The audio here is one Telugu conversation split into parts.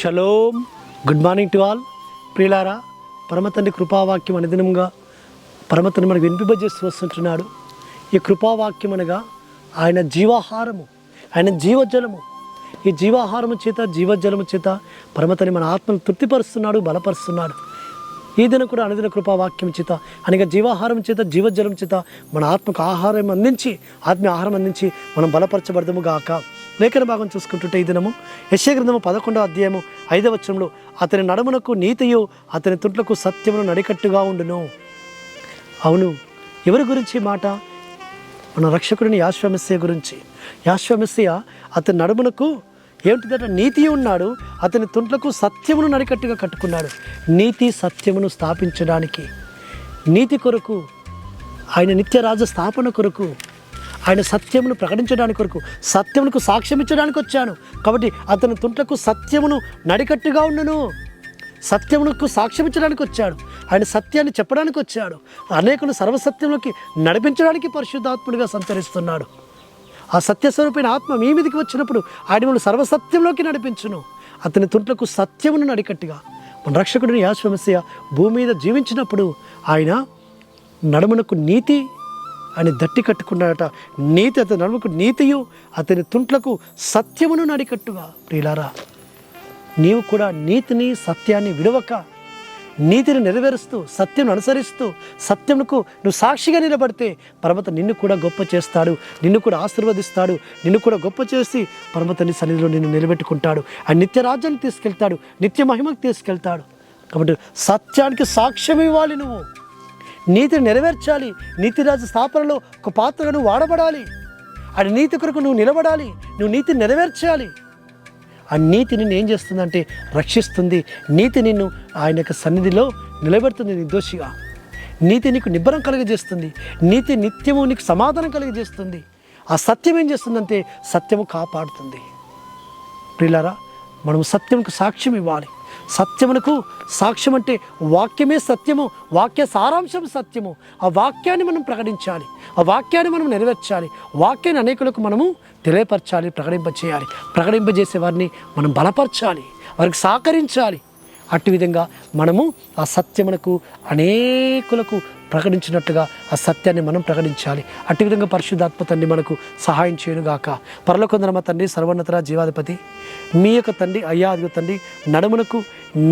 Shalom. Good morning to all. ప్రియులారా, పరమతండ్రి కృపావాక్యం అనుదినంగా పరమతండ్రి మనకు వినిపింపజేస్తూ వస్తుంటున్నాడు. ఈ కృపావాక్యం అనగా ఆయన జీవాహారము, ఆయన జీవజలము. ఈ జీవాహారము చేత, జీవజలము చేత పరమతండ్రి మన ఆత్మను తృప్తిపరుస్తున్నాడు, బలపరుస్తున్నాడు. ఈ దినం కూడా అనుదిన కృపావాక్యం చేత, అనగా జీవాహారం చేత, జీవజలం చేత మన ఆత్మకు ఆహారం అందించి, ఆత్మీయ ఆహారం అందించి మనం బలపరచబడదము గాక. లేఖన భాగం చూసుకుంటుంటే ఈ దినము యెషయా గ్రంథము 11వ అధ్యాయము 5వ వచనంలో, అతని నడుమునకు నీతియు, అతని తుంట్లకు సత్యమును నడికట్టుగా ఉండును. అవును, ఎవరి గురించి మాట? మన రక్షకుడిని యెహోవా మెస్సీయ గురించి. యెహోవా మెస్సీయ అతని నడుమునకు ఏమిటిదట? నీతి ఉన్నాడు, అతని తుంట్లకు సత్యమును నడికట్టుగా కట్టుకున్నాడు. నీతి సత్యమును స్థాపించడానికి, నీతి కొరకు, ఆయన నిత్యరాజ్య స్థాపన కొరకు, ఆయన సత్యమును ప్రకటించడానికి కొరకు, సత్యమునకు సాక్ష్యం ఇచ్చడానికి వచ్చాను. కాబట్టి అతని తుంట్లకు సత్యమును నడికట్టుగా ఉండను. సత్యమునకు సాక్ష్యం ఇచ్చడానికి వచ్చాడు. ఆయన సత్యాన్ని చెప్పడానికి వచ్చాడు. అనేకులు సర్వసత్యంలోకి నడిపించడానికి పరిశుద్ధాత్ముడిగా సంచరిస్తున్నాడు. ఆ సత్యస్వరూపైన ఆత్మ మీ మీదకి వచ్చినప్పుడు ఆయన మిమ్మల్ని సర్వసత్యంలోకి నడిపించును. అతని తుంట్లకు సత్యమును నడికట్టుగా. మన రక్షకుడిని యెహోవా మెస్సీయ భూమి మీద జీవించినప్పుడు ఆయన నడుమునకు నీతి ఆయన దట్టి కట్టుకున్నాడట. నీతి, అతని నడుముకు నీతియు, అతని తుంట్లకు సత్యమును నడికట్టుగా. ప్రియులారా, నీవు కూడా నీతిని, సత్యాన్ని విడవక, నీతిని నెరవేరుస్తూ, సత్యం అనుసరిస్తూ, సత్యమునకు నువ్వు సాక్షిగా నిలబడితే పరమత నిన్ను కూడా గొప్ప చేస్తాడు, నిన్ను కూడా ఆశీర్వదిస్తాడు, నిన్ను కూడా గొప్ప చేసి పరమతని సన్నిధిలో నిన్ను నిలబెట్టుకుంటాడు. ఆయన నిత్య రాజ్యాన్ని తీసుకెళ్తాడు, నిత్య మహిమకు తీసుకెళ్తాడు. కాబట్టి సత్యానికి సాక్ష్యం ఇవ్వాలి, నువ్వు నీతిని నెరవేర్చాలి. నీతిరాజు స్థాపనలో ఒక పాత్రగా నువ్వు వాడబడాలి. ఆయన నీతి కొరకు నువ్వు నిలబడాలి, నువ్వు నీతిని నెరవేర్చాలి. ఆ నీతి నిన్ను ఏం చేస్తుందంటే రక్షిస్తుంది. నీతి నిన్ను ఆయన యొక్క సన్నిధిలో నిలబెడుతుంది నిర్దోషిగా. నీతి నీకు నిబ్బరం కలుగజేస్తుంది. నీతి నిత్యము నీకు సమాధానం కలుగజేస్తుంది. ఆ సత్యం ఏం చేస్తుందంటే సత్యము కాపాడుతుంది. ప్రియులారా, మనము సత్యముకు సాక్ష్యం ఇవ్వాలి. సత్యమునకు సాక్ష్యం అంటే వాక్యమే సత్యము, వాక్య సారాంశం సత్యము. ఆ వాక్యాన్ని మనం ప్రకటించాలి, ఆ వాక్యాన్ని మనం నెరవేర్చాలి, వాక్యాన్ని అనేకులకు మనము తెలియపరచాలి, ప్రకటింపచేయాలి. ప్రకటింపజేసే వారిని మనం బలపరచాలి, వారికి సహకరించాలి. అట్టి విధంగా మనము ఆ సత్యమునకు అనేకులకు ప్రకటించినట్టుగా ఆ సత్యాన్ని మనం ప్రకటించాలి. అట్టి విధంగా పరిశుద్ధాత్మ తండ్రి మనకు సహాయం చేయనుగాక. పరలోకందరమ తండ్రి, సర్వోన్నత జీవాధిపతి, మీ యొక్క తండ్రి, అయ్యాదిగో తండ్రి, నడుమునకు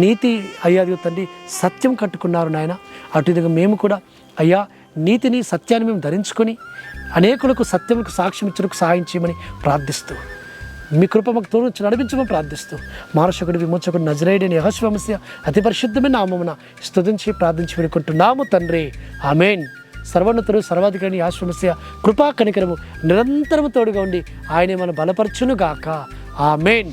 నీతి, అయ్యాదిగో తండ్రి, సత్యం కట్టుకున్నారు నాయన. అటు విధంగా మేము కూడా అయ్యా నీతిని, సత్యాన్ని మేము ధరించుకొని అనేకులకు సత్యములకు సాక్ష్యం ఇచ్చడానికి సహాయం చేయమని ప్రార్థిస్తూ, మీ కృప మాకు తోడు నడిపించమని ప్రార్థిస్తూ, మానవుడి విమోచకుడు నజరేయుడైన యెహోవా మెస్సీయ అతి పరిశుద్ధమైన నామమున స్తుతించి ప్రార్థించి వేడుకుంటున్నాము తండ్రి, ఆమేన్. సర్వోన్నతుడు, సర్వాధికారి యెహోవా మెస్సీయ కృపా కనికరము నిరంతరము తోడుగా ఉండి ఆయనే మనం బలపరచును గాక. ఆమేన్.